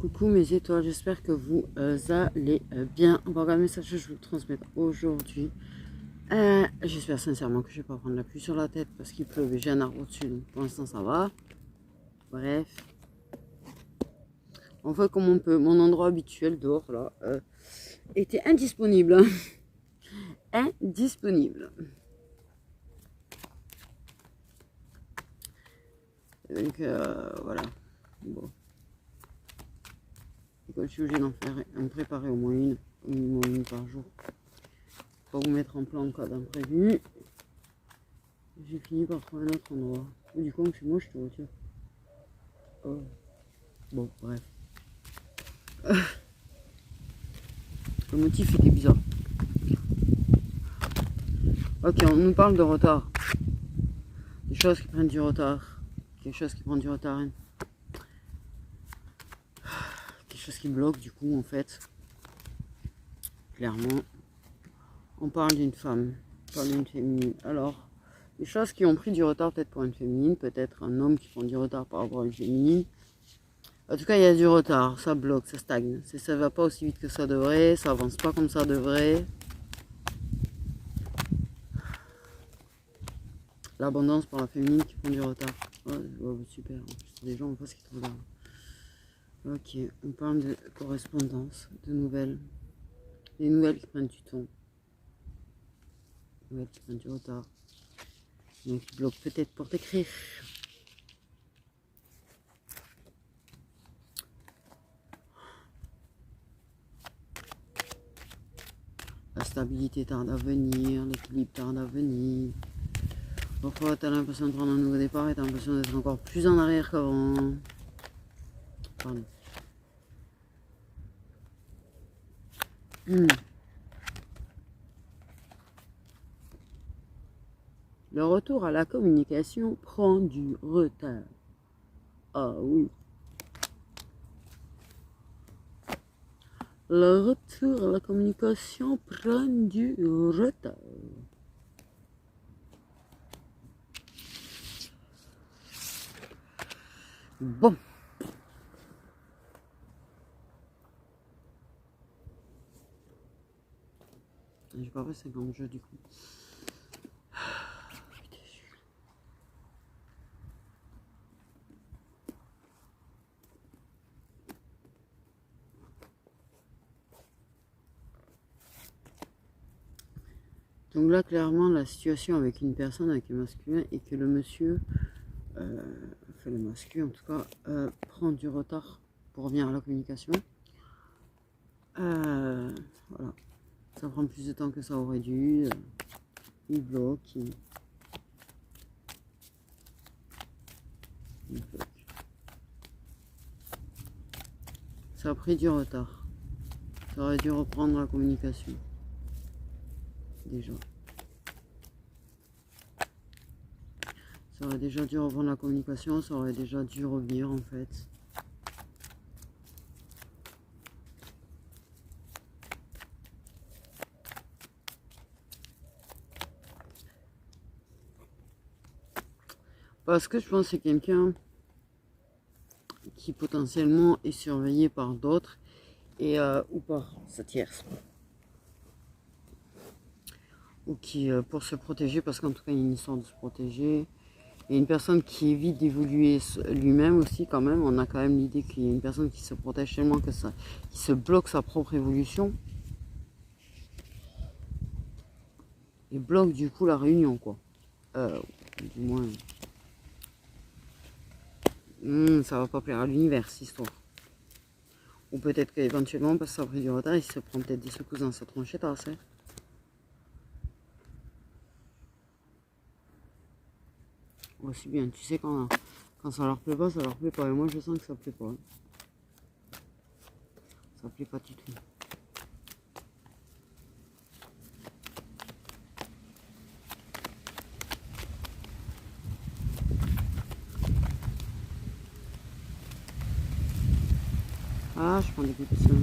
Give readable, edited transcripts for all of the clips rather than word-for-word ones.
Coucou mes étoiles, j'espère que vous allez bien. On va regarder le message que je vous transmettre aujourd'hui. J'espère sincèrement que je ne vais pas prendre la pluie sur la tête parce qu'il pleut. J'ai un arbre au-dessus, donc pour l'instant ça va. Bref, on fait comme on peut. Mon endroit habituel dehors là était indisponible. Indisponible. Donc voilà. Bon. Et comme je suis obligée d'en préparer au moins une par jour. Pour vous mettre en plan en cas d'imprévu. J'ai fini par trouver un autre endroit. Et du coup, c'est moche, je te retire. Oh. Bon, bref. Le motif était bizarre. Ok, on nous parle de retard. Des choses qui prennent du retard. Quelque chose qui prend du retard. Hein. Quelque chose qui bloque, du coup, en fait. Clairement. On parle d'une femme. On parle d'une féminine. Alors, des choses qui ont pris du retard peut-être pour une féminine. Peut-être un homme qui prend du retard par rapport à une féminine. En tout cas, il y a du retard, ça bloque, ça stagne. Ça va pas aussi vite que ça devrait, ça avance pas comme ça devrait. L'abondance pour la féminine qui prend du retard. Oh, super, en plus, des gens en face qui trouvent là. Ok, on parle de correspondance, de nouvelles. Des nouvelles qui prennent du temps. Des nouvelles qui prennent du retard. Donc qui bloquent peut-être pour t'écrire. La stabilité tarde à venir, l'équilibre tarde à venir. Parfois, tu as l'impression de prendre un nouveau départ et tu as l'impression d'être encore plus en arrière qu'avant. Pardon. Le retour à la communication prend du retard. Ah oui. Le retour à la communication prend du retard. Bon. J'ai pas fait 50 jeux du coup. Donc là, clairement, la situation avec une personne, avec un masculin, et que le monsieur, enfin le masculin en tout cas, prend du retard pour revenir à la communication. Voilà. Ça prend plus de temps que ça aurait dû. Il bloque. Il bloque. Ça a pris du retard. Ça aurait dû reprendre la communication. Déjà. Ça aurait déjà dû reprendre la communication, ça aurait déjà dû revenir en fait. Parce que je pense que c'est quelqu'un qui potentiellement est surveillé par d'autres et ou par sa tierce. Ou qui, pour se protéger, parce qu'en tout cas il y a une histoire de se protéger. Il y a une personne qui évite d'évoluer lui-même aussi quand même. On a quand même l'idée qu'il y a une personne qui se protège tellement que ça, qui se bloque sa propre évolution. Et bloque du coup la réunion quoi. Du moins. Ça va pas plaire à l'univers cette histoire. Ou peut-être qu'éventuellement, parce que ça a pris du retard, il se prend peut-être des secousses dans sa tronchetasse. Hein. Aussi bien, tu sais quand ça leur plaît pas, ça leur plaît pas. Et moi je sens que ça plaît pas. Hein. Ça plaît pas du tout. Ah, je prends des coups de sang.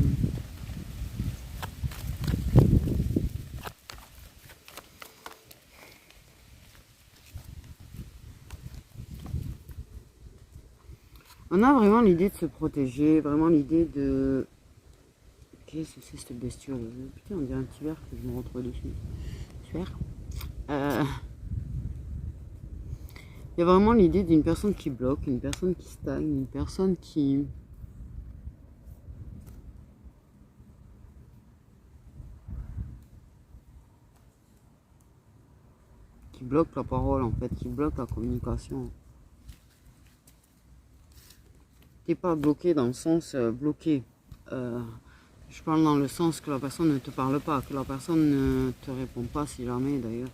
On a vraiment l'idée de se protéger, vraiment l'idée de... Qu'est-ce que c'est cette bestiole? Putain, on dirait un petit verre que je me retrouve dessus. Super. Il y a vraiment l'idée d'une personne qui bloque, une personne qui stagne, une personne qui bloque la parole en fait, qui bloque la communication. T'es pas bloqué dans le sens bloqué. Je parle dans le sens que la personne ne te parle pas, que la personne ne te répond pas si jamais d'ailleurs.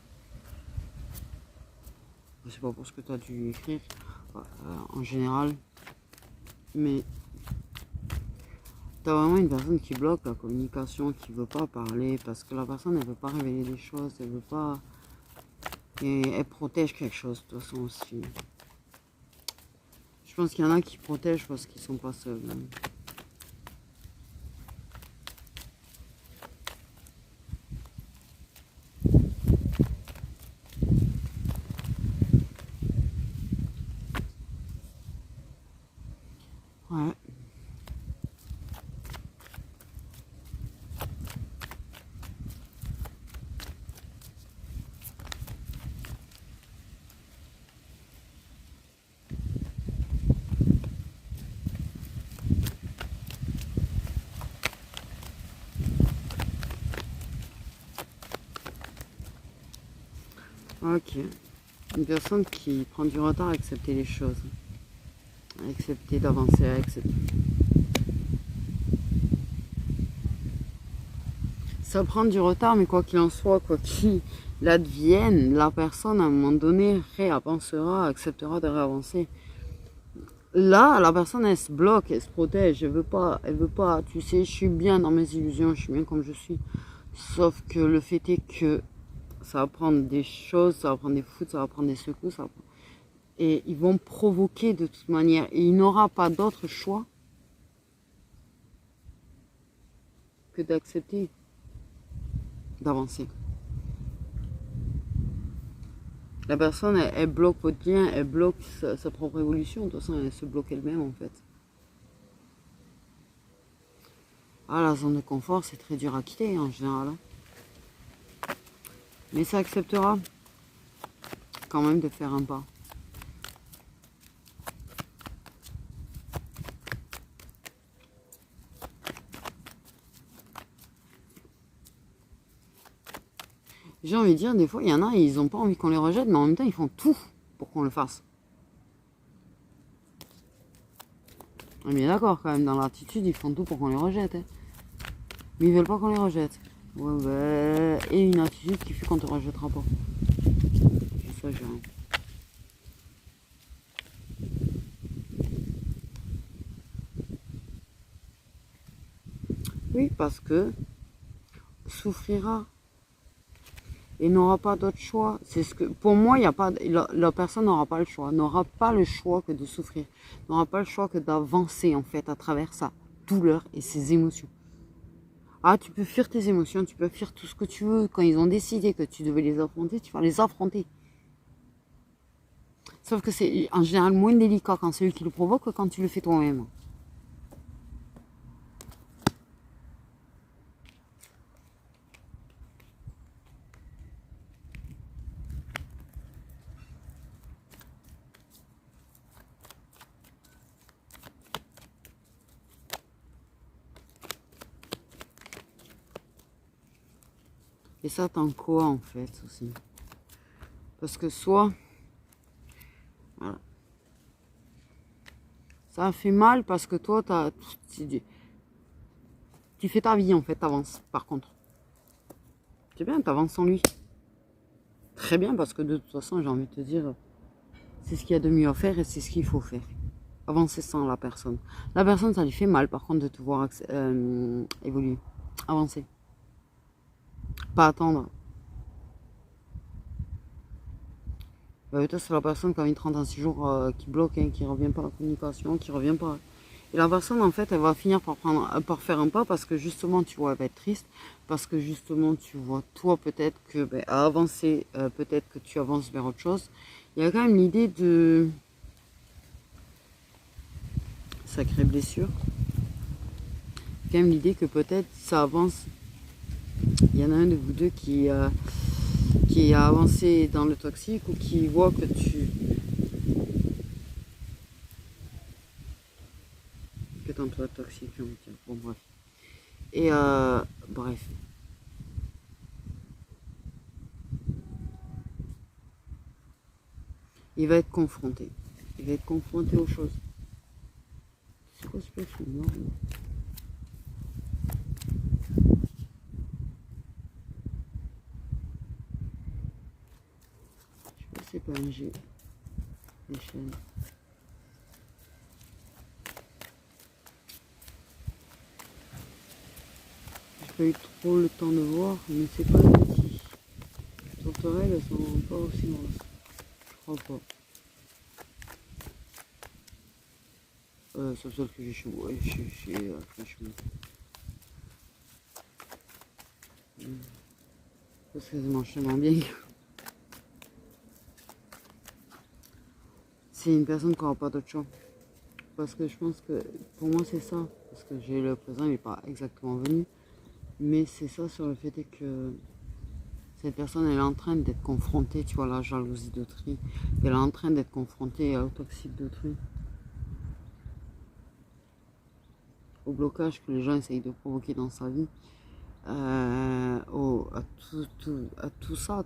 Je sais pas pour ce que tu as dû écrire en général, mais tu as vraiment une personne qui bloque la communication, qui veut pas parler parce que la personne ne veut pas révéler des choses, elle veut pas. Et elle protège quelque chose de toute façon aussi. Je pense qu'il y en a qui protègent parce qu'ils sont pas seuls. Ouais. Ok. Une personne qui prend du retard à accepter les choses. À accepter d'avancer, à accepter. Ça prend du retard, mais quoi qu'il en soit, quoi qu'il advienne, la personne à un moment donné réavancera, acceptera de réavancer. Là, la personne, elle se bloque, elle se protège, elle veut pas, tu sais, je suis bien dans mes illusions, je suis bien comme je suis. Sauf que le fait est que ça va prendre des choses, ça va prendre des foudres, ça va prendre des secousses, et ils vont provoquer de toute manière. Et il n'aura pas d'autre choix que d'accepter d'avancer. La personne, elle bloque votre bien, elle bloque sa propre évolution. De toute façon, elle se bloque elle-même en fait. Ah, la zone de confort, c'est très dur à quitter en général. Mais ça acceptera quand même de faire un pas. J'ai envie de dire, des fois, il y en a, ils n'ont pas envie qu'on les rejette, mais en même temps, ils font tout pour qu'on le fasse. On est bien d'accord quand même, dans l'attitude, ils font tout pour qu'on les rejette. Hein. Mais ils veulent pas qu'on les rejette. Ouais, bah, et une attitude qui fait qu'on te rejettera pas. C'est ça, j'ai rien. Oui, parce que souffrira et n'aura pas d'autre choix. C'est ce que, pour moi, il y a pas, la personne n'aura pas le choix, n'aura pas le choix que de souffrir, n'aura pas le choix que d'avancer en fait à travers sa douleur et ses émotions. Ah, tu peux fuir tes émotions, tu peux fuir tout ce que tu veux. Quand ils ont décidé que tu devais les affronter, tu vas les affronter. Sauf que c'est en général moins délicat quand c'est eux qui le provoquent que quand tu le fais toi-même. Et ça, t'en quoi en fait aussi? Parce que soit, voilà, ça fait mal parce que toi, tu fais ta vie en fait, t'avances par contre. C'est bien, t'avances sans lui. Très bien, parce que de toute façon, j'ai envie de te dire, c'est ce qu'il y a de mieux à faire et c'est ce qu'il faut faire. Avancer sans la personne. La personne, ça lui fait mal par contre de te voir évoluer. Avancer. Pas attendre. Toi, c'est la personne qui a mis 36 jours qui bloque, hein, qui revient pas à la communication, qui revient pas. Et la personne, en fait, elle va finir par faire un pas parce que justement, tu vois, elle va être triste. Parce que justement, tu vois, toi, peut-être que à avancer, peut-être que tu avances vers autre chose. Il y a quand même l'idée de... sacrée blessure. Quand même l'idée que peut-être ça avance. Il y en a un de vous deux qui a avancé dans le toxique ou qui voit que dans toi toxique, j'ai envie de dire. Bon bref. Et bref. Il va être confronté. Il va être confronté aux choses. C'est quoi ce truc énorme? Je sais pas si c'est pas un G. Les chaînes. J'ai pas eu trop le temps de voir, mais c'est pas petit. Les tourterelles, elles sont pas aussi grosses. Je crois pas. Sauf celle que j'ai chez moi, chez Franchement. Parce qu'elles mangent tellement bien. C'est une personne qui n'aura pas d'autre choix. Parce que je pense que pour moi c'est ça. Parce que j'ai le présent, il n'est pas exactement venu. Mais c'est ça sur le fait que cette personne elle est en train d'être confrontée, tu vois, à la jalousie d'autrui. Elle est en train d'être confrontée au toxique d'autrui. Au blocage que les gens essayent de provoquer dans sa vie. À tout ça.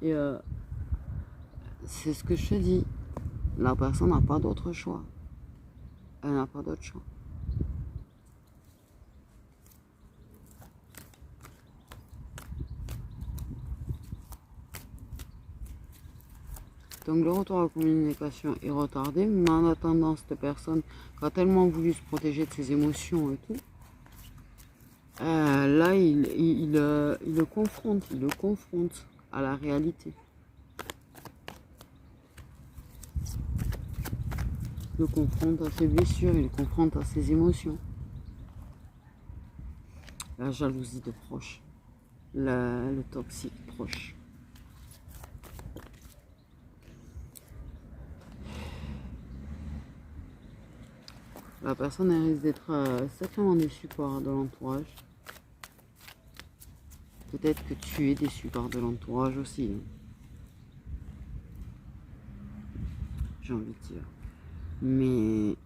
Et c'est ce que je te dis. La personne n'a pas d'autre choix. Elle n'a pas d'autre choix. Donc le retour à la communication est retardé, mais en attendant, cette personne qui a tellement voulu se protéger de ses émotions et tout, là il le confronte à la réalité. Il le confronte à ses blessures, il le confronte à ses émotions. La jalousie de proche, le toxique proche. La personne elle risque d'être sacrément déçue par de l'entourage. Peut-être que tu es déçu par de l'entourage aussi. J'ai envie de dire. Mais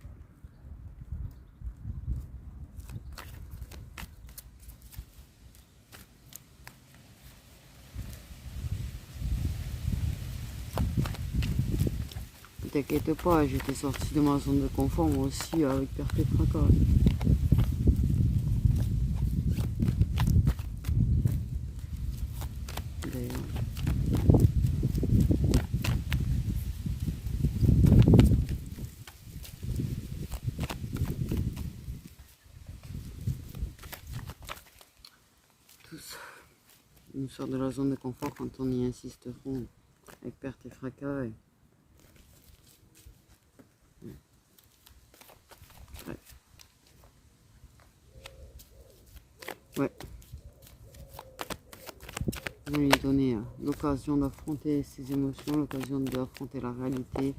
ne t'inquiète pas, j'étais sortie de ma zone de confort moi aussi avec perte et fracas. D'ailleurs. Tous. On sort de la zone de confort quand on y insiste trop. Avec perte et fracas. Et... Ouais. On va lui donner l'occasion d'affronter ses émotions, l'occasion d'affronter la réalité,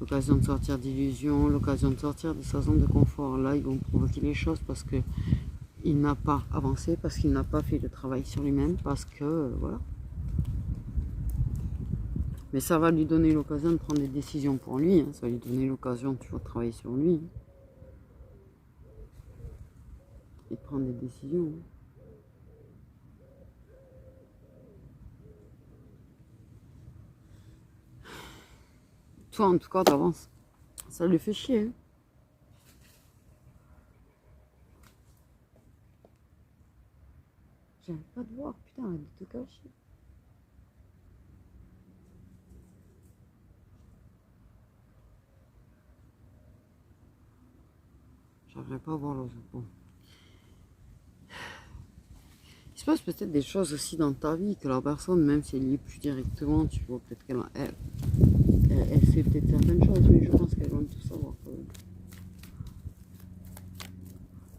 l'occasion de sortir d'illusions, l'occasion de sortir de sa zone de confort. Là, ils vont provoquer les choses parce que il n'a pas avancé, parce qu'il n'a pas fait le travail sur lui-même, parce que voilà. Mais ça va lui donner l'occasion de prendre des décisions pour lui, hein. Ça va lui donner l'occasion de toujours travailler sur lui. Et de prendre des décisions. Toi, en tout cas, t'avances. Ça lui fait chier. Hein. J'arrive pas de voir, putain, arrête de te cacher. J'arriverai pas à voir l'autre. Bon. Il se passe peut-être des choses aussi dans ta vie que la personne, même si elle y est plus directement, tu vois, peut-être qu'elle elle sait peut-être certaines choses, mais je pense qu'elle va tout savoir quand même.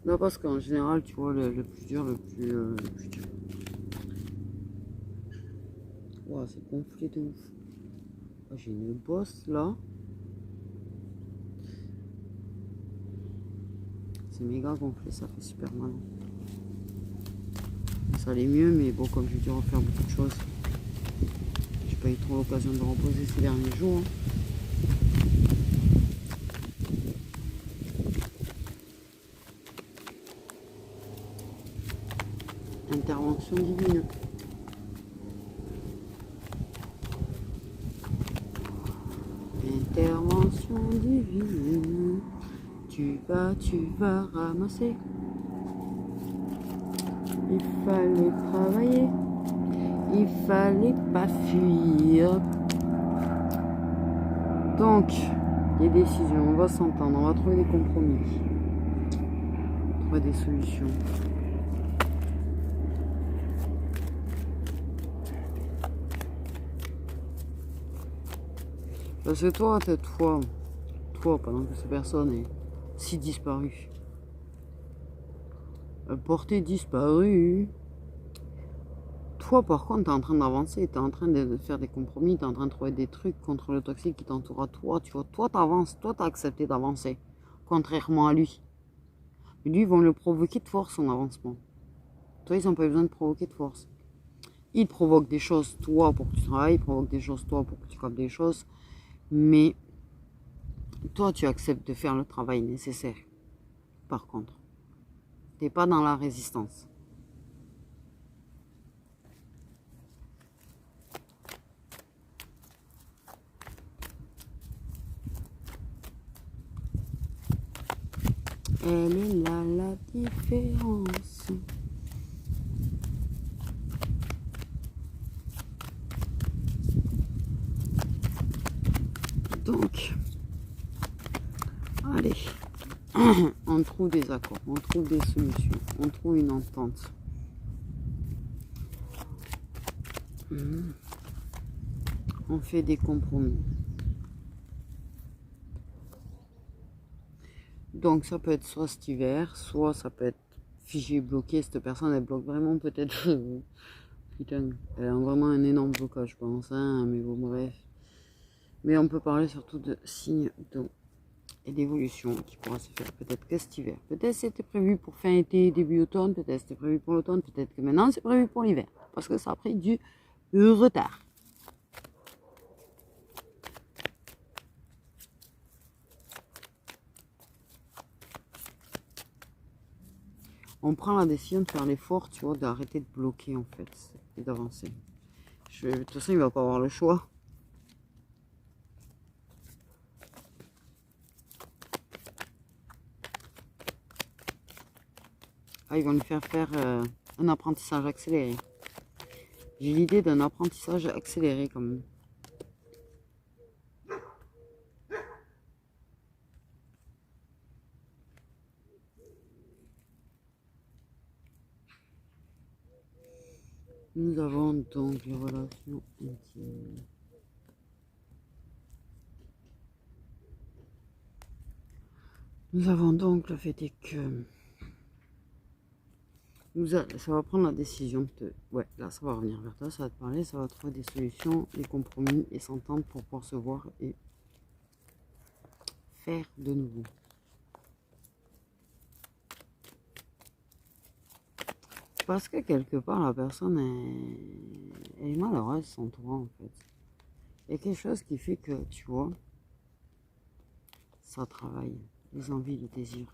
Non, parce qu'en général, tu vois, le plus dur, le plus dur. Wow, c'est gonflé de ouf. Oh, j'ai une bosse là. c'est méga gonflé, ça fait super mal. Ça allait mieux, mais bon, comme j'ai dû refaire beaucoup de choses, j'ai pas eu trop l'occasion de reposer ces derniers jours. Intervention divine. Intervention divine. Tu vas ramasser. Il fallait travailler. Il fallait pas fuir. Donc, les décisions, on va s'entendre, on va trouver des compromis. Trouver des solutions. Parce que toi, pendant que cette personne est si disparue, portée disparue, toi par contre, tu es en train d'avancer, tu es en train de faire des compromis, tu es en train de trouver des trucs contre le toxique qui t'entoure à toi, tu vois, toi t'avances, toi t'as accepté d'avancer, contrairement à lui. Et lui, ils vont le provoquer de force son avancement. Toi, ils n'ont pas besoin de provoquer de force. Ils provoquent des choses, toi, pour que tu travailles, ils provoquent des choses, toi, pour que tu captes des choses, mais toi, tu acceptes de faire le travail nécessaire. Par contre, tu n'es pas dans la résistance. Elle est là la différence. Donc, allez, on trouve des accords, on trouve des solutions, on trouve une entente. On fait des compromis. Donc ça peut être soit cet hiver, soit ça peut être figé, bloqué. Cette personne, elle bloque vraiment peut-être. Putain, elle a vraiment un énorme blocage, je pense. Hein, mais bon, bref. Mais on peut parler surtout de signes d'eau et d'évolution qui pourra se faire peut-être que cet hiver. Peut-être c'était prévu pour fin été, début automne. Peut-être c'était prévu pour l'automne. Peut-être que maintenant c'est prévu pour l'hiver. Parce que ça a pris du retard. On prend la décision de faire l'effort, tu vois, d'arrêter de bloquer en fait et d'avancer. De toute façon, il va pas avoir le choix. Ah, ils vont lui faire faire un apprentissage accéléré. J'ai l'idée d'un apprentissage accéléré quand même. Nous avons donc les relations intimes. Nous avons donc le fait est que ça va prendre la décision de... Ouais, là ça va revenir vers toi, ça va te parler, ça va trouver des solutions, des compromis et s'entendre pour pouvoir se voir et faire de nouveau. Parce que quelque part, la personne elle est malheureuse sans toi, en fait. Il y a quelque chose qui fait que, tu vois, ça travaille. Les envies, les désirs.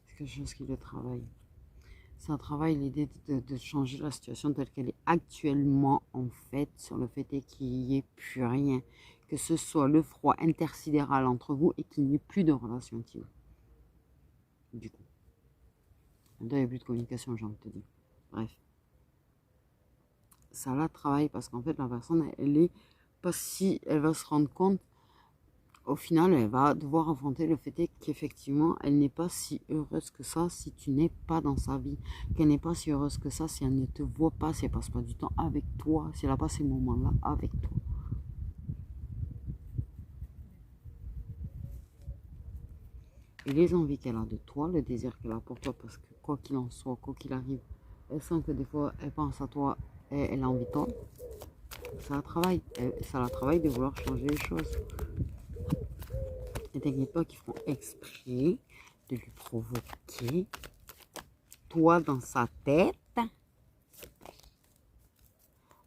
C'est quelque chose qui le travaille. Ça travaille l'idée de changer la situation telle qu'elle est actuellement, en fait, sur le fait qu'il n'y ait plus rien. Que ce soit le froid intersidéral entre vous et qu'il n'y ait plus de relation intime. Du coup. Il n'y a plus de communication, j'ai envie de te dire. Bref. Ça la travaille parce qu'en fait, la personne, elle est pas si... Elle va se rendre compte, au final, elle va devoir affronter le fait qu'effectivement, elle n'est pas si heureuse que ça si tu n'es pas dans sa vie. Qu'elle n'est pas si heureuse que ça si elle ne te voit pas, si elle passe pas du temps avec toi, si elle n'a pas ces moments-là avec toi. Et les envies qu'elle a de toi, le désir qu'elle a pour toi, parce que quoi qu'il en soit, quoi qu'il arrive, elle sent que des fois, elle pense à toi et elle a envie de toi. Ça la travaille. Ça la travaille de vouloir changer les choses. Et t'inquiète pas qu'ils feront exprès de lui provoquer. Toi, dans sa tête.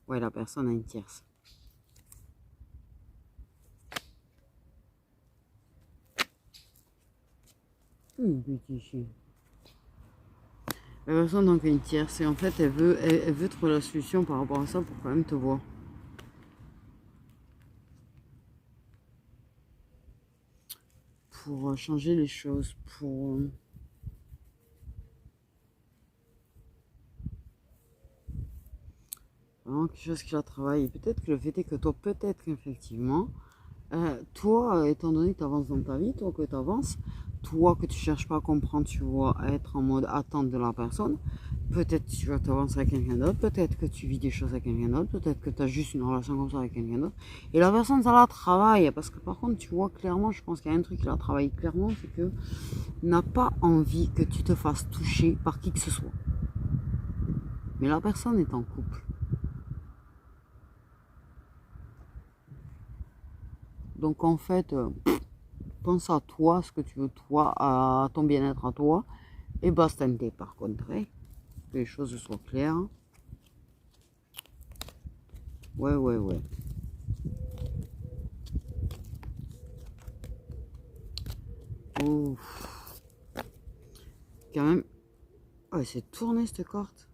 Ouais, la personne a une tierce. Petit chien. La personne donc a une tierce et en fait elle veut trouver la solution par rapport à ça pour quand même te voir. Pour changer les choses, pour vraiment quelque chose qui la travaille. Et peut-être que le fait est que toi, peut-être qu'effectivement, toi, étant donné que tu avances dans ta vie, toi que tu avances, toi que tu cherches pas à comprendre, tu vois, à être en mode attente de la personne, peut-être que tu vas t'avancer avec quelqu'un d'autre, peut-être que tu vis des choses avec quelqu'un d'autre, peut-être que tu as juste une relation comme ça avec quelqu'un d'autre. Et la personne, ça la travaille. Parce que par contre, tu vois clairement, je pense qu'il y a un truc qui la travaille clairement, c'est que n'a pas envie que tu te fasses toucher par qui que ce soit. Mais la personne est en couple. Donc en fait, pense à toi, ce que tu veux toi, à ton bien-être à toi, et bastante par contre, hein, que les choses soient claires. Ouais. Ouf. Quand même, ouais, c'est tourné cette carte.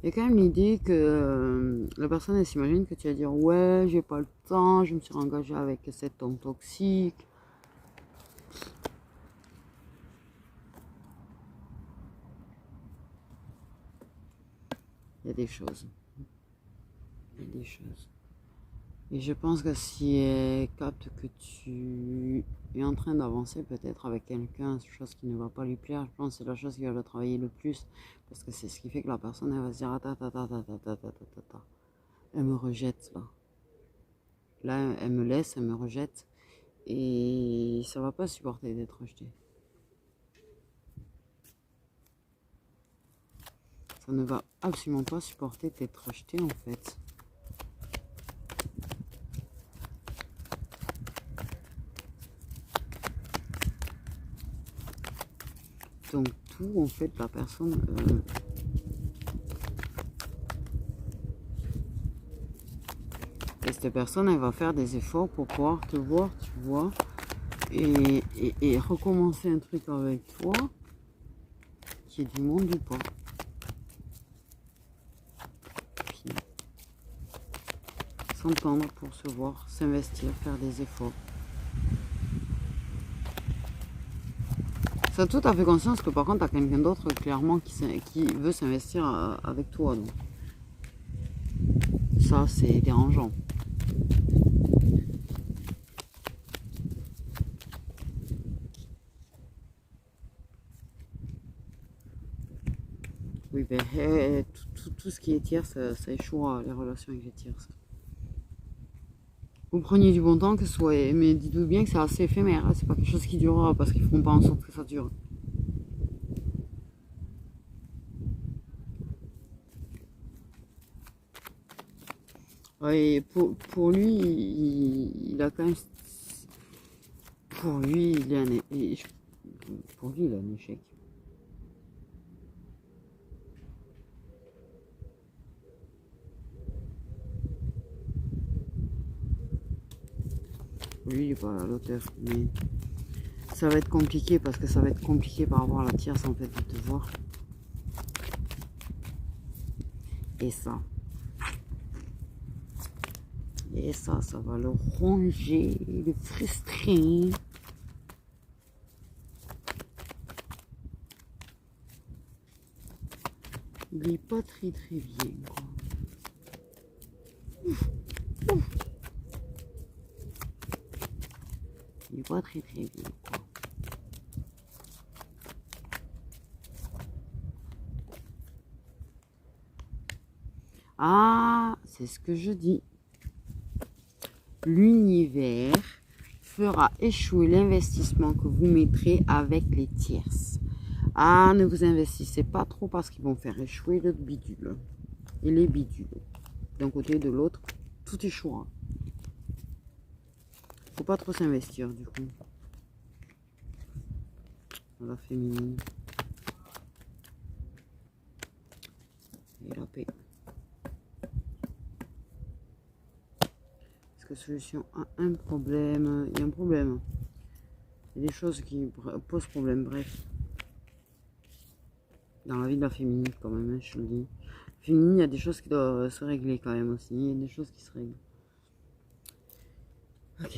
Il y a quand même l'idée que la personne elle s'imagine que tu vas dire ouais, j'ai pas le temps, je me suis engagée avec cet homme toxique. Il y a des choses. Il y a des choses. Et je pense que si elle capte que tu es en train d'avancer peut-être avec quelqu'un, chose qui ne va pas lui plaire, je pense que c'est la chose qui va le travailler le plus. Parce que c'est ce qui fait que la personne elle va se dire elle me rejette là. Là, elle me laisse, elle me rejette. Et ça va pas supporter d'être rejeté. Ça ne va absolument pas supporter d'être rejeté en fait. Donc tout en fait la personne et cette personne elle va faire des efforts pour pouvoir te voir, tu vois, et recommencer un truc avec toi qui est du monde ou pas. Puis s'entendre pour se voir, s'investir, faire des efforts. Ça a tout à fait conscience que par contre, tu as quelqu'un d'autre clairement qui veut s'investir avec toi. Donc. Ça, c'est dérangeant. Oui, ben, tout ce qui est tiers, ça échoue les relations avec les tiers. Vous preniez du bon temps, que ce soit, mais dites-vous bien que c'est assez éphémère. Hein, c'est pas quelque chose qui durera parce qu'ils feront pas en sorte que ça dure. Ouais, pour lui, il a quand même. Pour lui, il est pour lui, il a un échec. Lui, il n'est pas à l'auteur. Mais ça va être compliqué parce que ça va être compliqué par rapport à la tierce en fait de te voir. Et ça. Et ça va le ronger, le frustrer. Il est pas très bien, quoi. Il est pas très bien, quoi. Ah, c'est ce que je dis. L'univers fera échouer l'investissement que vous mettrez avec les tierces. Ah, ne vous investissez pas trop parce qu'ils vont faire échouer le bidule. Et les bidules. D'un côté et de l'autre, tout échouera. Faut pas trop s'investir du coup. la féminine. Et la paix. Est-ce que solution a un problème? Il y a un problème. Il y a des choses qui posent problème, bref. Dans la vie de la féminine, quand même, hein, je le dis. Féminine, il y a des choses qui doivent se régler quand même aussi. Il y a des choses qui se règlent. Ok.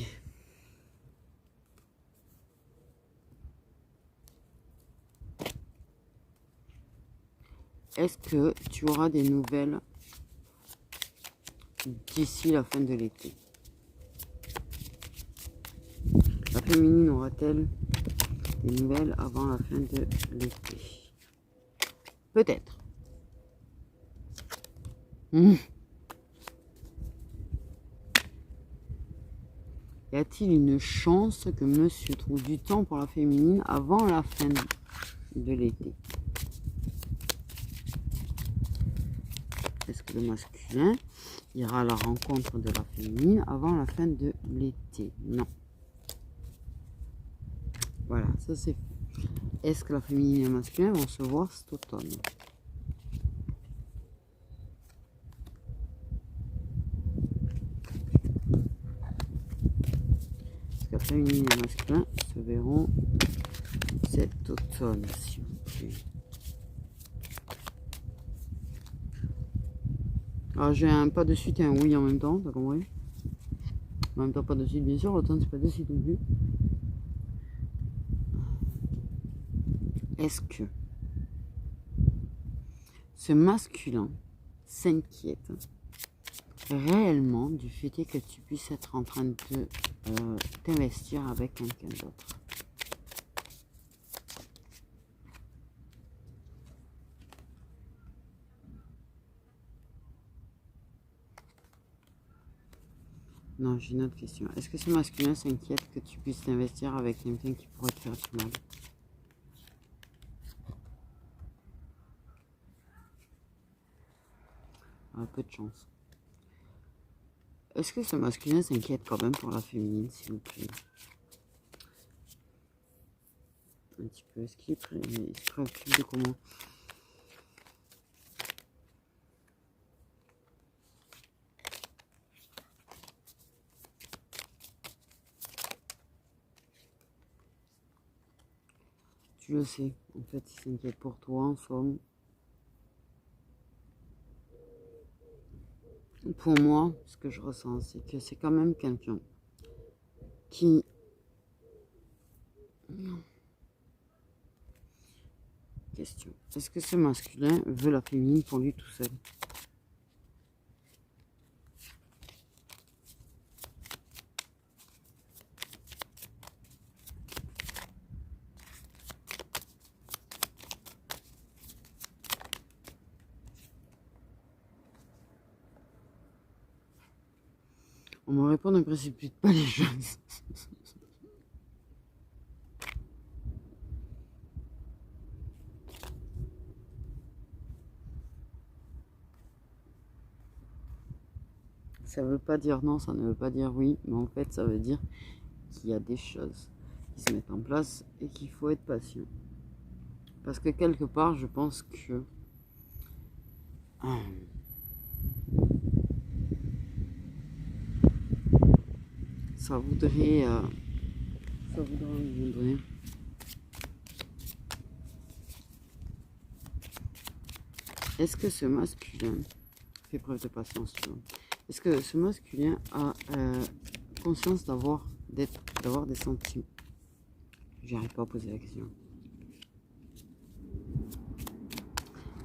Est-ce que tu auras des nouvelles d'ici la fin de l'été? La féminine aura-t-elle des nouvelles avant la fin de l'été? Peut-être. Y a-t-il une chance que monsieur trouve du temps pour la féminine avant la fin de l'été? Est-ce que le masculin ira à la rencontre de la féminine avant la fin de l'été? Non. Voilà, ça c'est fait. Est-ce que la féminine et le masculin vont se voir cet automne? Est-ce que la féminine et le masculin se verront cet automne, s'il vous plaît? Alors j'ai un pas de suite et un oui en même temps, t'as compris? En même temps pas de suite bien sûr, l'automne c'est pas de suite non plus. Est-ce que ce masculin s'inquiète réellement du fait que tu puisses être en train de t'investir avec quelqu'un d'autre? Non, j'ai une autre question. Est-ce que ce masculin s'inquiète que tu puisses t'investir avec quelqu'un qui pourrait te faire du mal? Un peu de chance. Est-ce que ce masculin s'inquiète quand même pour la féminine, s'il vous plaît? Un petit peu. Est-ce qu'il se préoccupe de comment? Tu le sais. En fait, il s'inquiète pour toi, en somme. Pour moi, ce que je ressens, c'est que c'est quand même quelqu'un qui... Question. Est-ce que ce masculin veut la féminine pour lui tout seul? On me répond, ne précipite pas les choses. Ça veut pas dire non, ça ne veut pas dire oui, mais en fait, ça veut dire qu'il y a des choses qui se mettent en place et qu'il faut être patient. Parce que quelque part, je pense que ça voudrait un moment donné. Est-ce que ce masculin fait preuve de patience, tu vois? Est-ce que ce masculin a conscience d'avoir des sentiments? J'arrive pas à poser la question.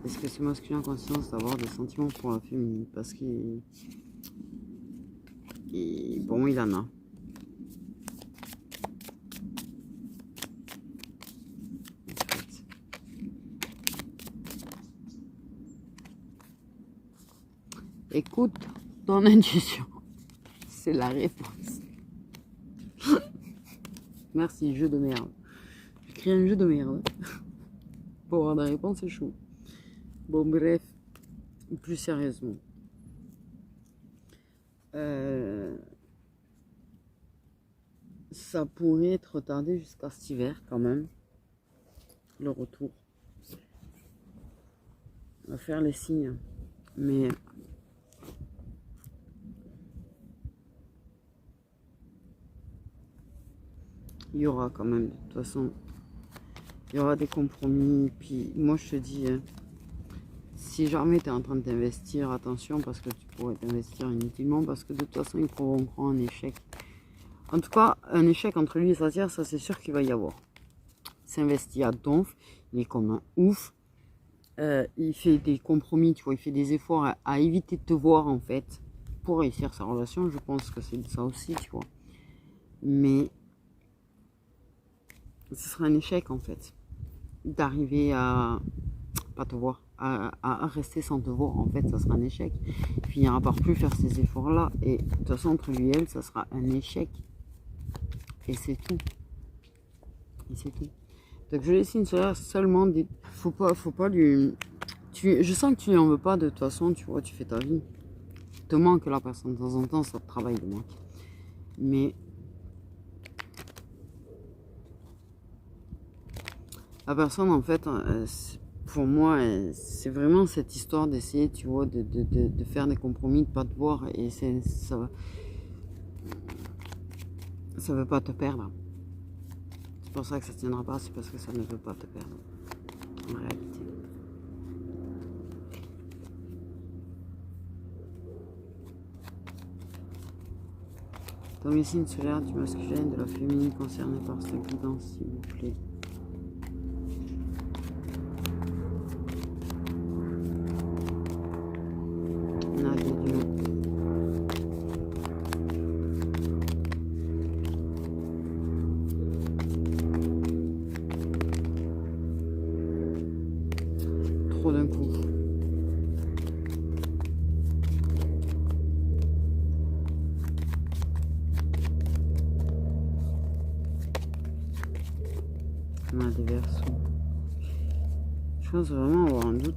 Est-ce que ce masculin a conscience d'avoir des sentiments pour la féminine? Parce qu'il... Bon, il en a. Écoute ton intuition. C'est la réponse. Merci, jeu de merde. J'écris un jeu de merde. Pour avoir la réponse, c'est chaud. Bon, bref. Plus sérieusement. Ça pourrait être retardé jusqu'à cet hiver, quand même. le retour. On va faire les signes. Mais il y aura quand même, de toute façon, il y aura des compromis. Puis moi, je te dis, si jamais tu es en train de t'investir, attention, parce que tu pourrais t'investir inutilement, parce que de toute façon, ils provoqueront un échec. En tout cas, un échec entre lui et sa sœur, ça c'est sûr qu'il va y avoir. Il s'investit à donf, il est comme un ouf. Il fait des compromis, tu vois, il fait des efforts à éviter de te voir, en fait, pour réussir sa relation. Je pense que c'est ça aussi, tu vois. Mais ce sera un échec, en fait, d'arriver à pas te voir, à rester sans te voir, en fait, ça sera un échec. Il finira par plus faire ces efforts-là. Et de toute façon, entre lui et elle, ça sera un échec. Et c'est tout. Et c'est tout. Donc je laisse une soeur seulement des. Faut pas lui. Je sens que tu lui en veux pas de toute façon, tu vois, tu fais ta vie. Te manque la personne de temps en temps, ça te travaille de manque. Mais la personne en fait, pour moi, c'est vraiment cette histoire d'essayer, tu vois, de faire des compromis, de pas te voir. Et ça veut pas te perdre. C'est pour ça que ça tiendra pas, c'est parce que ça ne veut pas te perdre. En réalité. Dans les signes solaires du masculin et de la féminine concernée par cette guidance, s'il vous plaît. On a des dieux. Trop d'un coup. On a des versos. Je pense vraiment avoir un doute.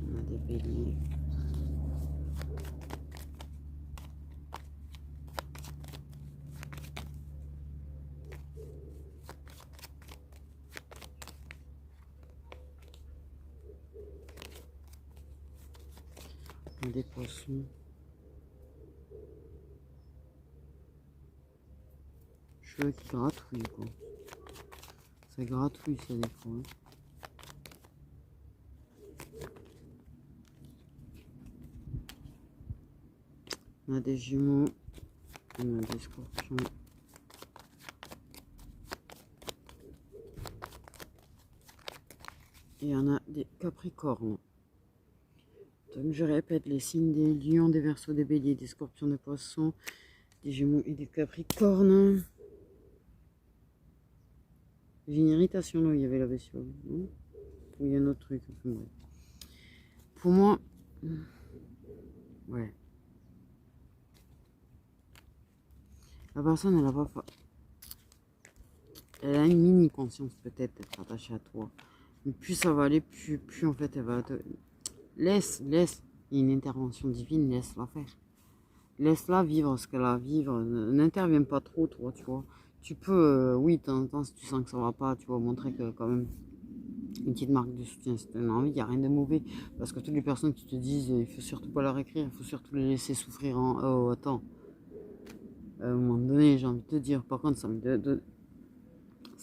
On a des béliers. On a des poissons. Cheveux qui gratouillent, quoi. Ça gratouille, ça, des fois. Hein. On a des jumeaux. On a des scorpions. Et on a des capricornes. Donc je répète, les signes des lions, des verseaux, des béliers, des scorpions, des poissons, des jumeaux et des capricornes. J'ai une irritation là où il y avait la bestiole, non? Ou il y a un autre truc. Enfin, ouais. Pour moi, ouais. La personne, elle a pas. Elle a une mini conscience peut-être d'être attachée à toi. Mais plus ça va aller, plus en fait elle va te. Laisse. Il y a une intervention divine, laisse-la faire. Laisse-la vivre ce qu'elle a à vivre. N'interviens pas trop, toi, tu vois. Tu peux, oui, de temps en temps, si tu sens que ça va pas, tu vas montrer que quand même une petite marque de soutien, si tu as envie, il n'y a rien de mauvais. Parce que toutes les personnes qui te disent il faut surtout pas leur écrire, il faut surtout les laisser souffrir en. Oh, attends. À un moment donné, j'ai envie de te dire, par contre, ça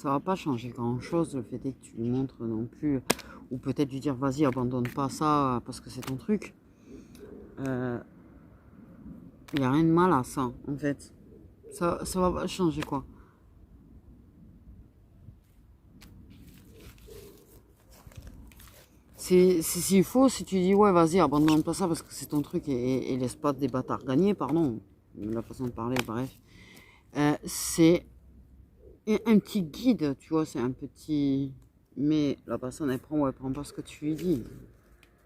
va pas changer grand chose. Le fait est que tu lui montres non plus. Ou peut-être lui dire vas-y, abandonne pas ça parce que c'est ton truc. Il n'y a rien de mal à ça, en fait. Ça va pas changer quoi. S'il faut, si tu dis ouais, vas-y, abandonne pas ça parce que c'est ton truc et laisse pas des bâtards gagner, pardon, la façon de parler, bref. C'est un petit guide, tu vois, c'est un petit. Mais la personne, elle prend ou elle prend pas ce que tu lui dis.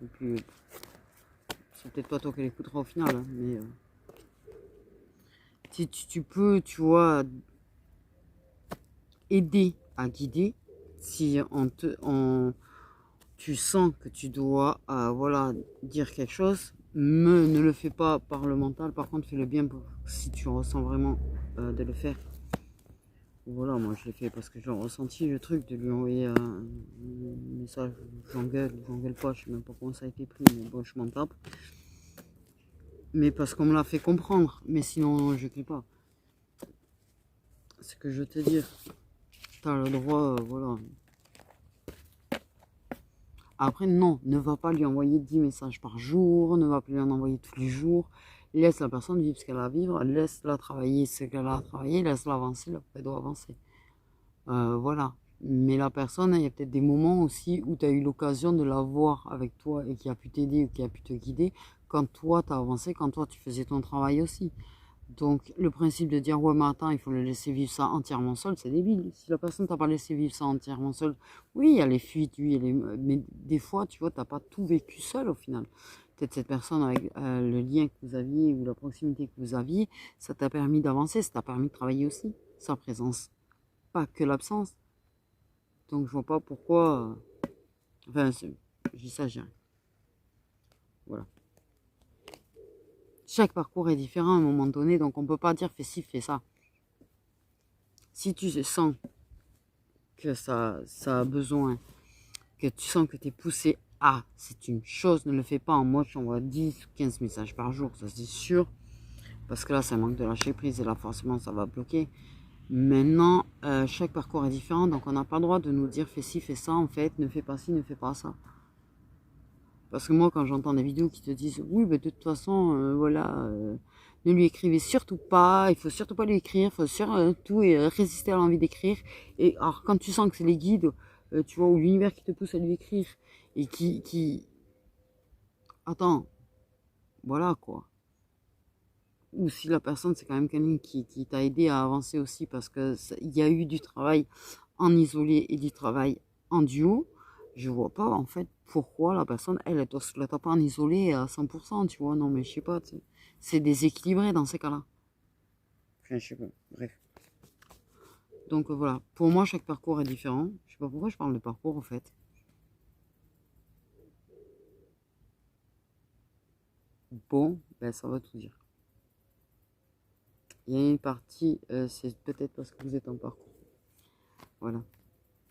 Et puis, c'est peut-être pas toi qui l'écoutera au final, hein, mais. Si tu peux, tu vois, aider à guider, si tu sens que tu dois voilà, dire quelque chose, ne le fais pas par le mental, par contre fais le bien si tu ressens vraiment de le faire. Voilà, moi je l'ai fait parce que j'ai ressenti le truc de lui envoyer un message, j'engueule pas, je sais même pas comment ça a été pris, mais bon, je m'en tape. Mais parce qu'on me l'a fait comprendre, mais sinon je ne pas. C'est ce que je veux te dire. Tu as le droit, voilà. Après, non, ne va pas lui envoyer 10 messages par jour, ne va pas lui en envoyer tous les jours. Laisse la personne vivre ce qu'elle a à vivre, laisse-la travailler ce qu'elle a à travailler, laisse-la avancer là où elle doit avancer. Voilà. Mais la personne, il y a peut-être des moments aussi où tu as eu l'occasion de la voir avec toi et qui a pu t'aider ou qui a pu te guider quand toi tu as avancé, quand toi tu faisais ton travail aussi. Donc le principe de dire ouais mais attends, il faut le laisser vivre ça entièrement seul, c'est débile. Si la personne t'a pas laissé vivre ça entièrement seul, oui, il y a les fuites, oui, mais des fois, tu vois, t'as pas tout vécu seul au final. Peut-être cette personne avec le lien que vous aviez ou la proximité que vous aviez, ça t'a permis d'avancer, ça t'a permis de travailler aussi, sa présence, pas que l'absence. Donc je vois pas pourquoi. Enfin, j'exagère. Voilà. Chaque parcours est différent à un moment donné, donc on peut pas dire fais ci, fais ça. Si tu sens que ça a besoin, que tu sens que tu es poussé à, c'est une chose, ne le fais pas en mode j'envoie 10 ou 15 messages par jour, ça c'est sûr, parce que là ça manque de lâcher prise et là forcément ça va bloquer. Maintenant, chaque parcours est différent, donc on n'a pas le droit de nous dire fais ci, fais ça, en fait, ne fais pas ci, ne fais pas ça. Parce que moi, quand j'entends des vidéos qui te disent oui, mais de toute façon, voilà, ne lui écrivez surtout pas, il faut surtout pas lui écrire, il faut surtout résister à l'envie d'écrire. Et alors, quand tu sens que c'est les guides, tu vois, ou l'univers qui te pousse à lui écrire et attends, voilà quoi. Ou si la personne, c'est quand même quelqu'un qui t'a aidé à avancer aussi parce que il y a eu du travail en isolé et du travail en duo. Je vois pas en fait pourquoi la personne, elle ne se la tape pas en isolé à 100%, tu vois. Non, mais je sais pas, c'est déséquilibré dans ces cas-là. Enfin, je sais pas, bref. Donc voilà, pour moi, chaque parcours est différent. Je sais pas pourquoi je parle de parcours en fait. Bon, ben ça va tout dire. Il y a une partie, c'est peut-être parce que vous êtes en parcours. Voilà.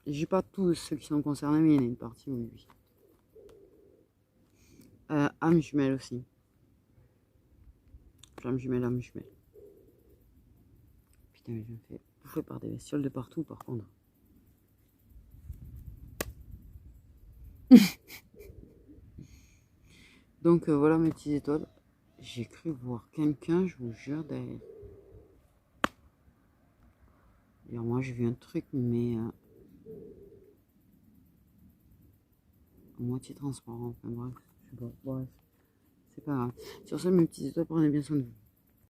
J'ai pas tous ceux qui sont concernés, mais il y en a une partie, oui, oui. Âme jumelle aussi. Âme jumelle, âme jumelle. Putain, mais je me fais bouffer par des bestioles de partout, par contre. Donc voilà mes petites étoiles. J'ai cru voir quelqu'un, je vous jure, derrière. D'ailleurs, moi, j'ai vu un truc, mais à moitié transparent. Enfin bref, je sais pas. Bref, c'est pas grave. Sur ce, mes petites étoiles, prenez bien soin de vous.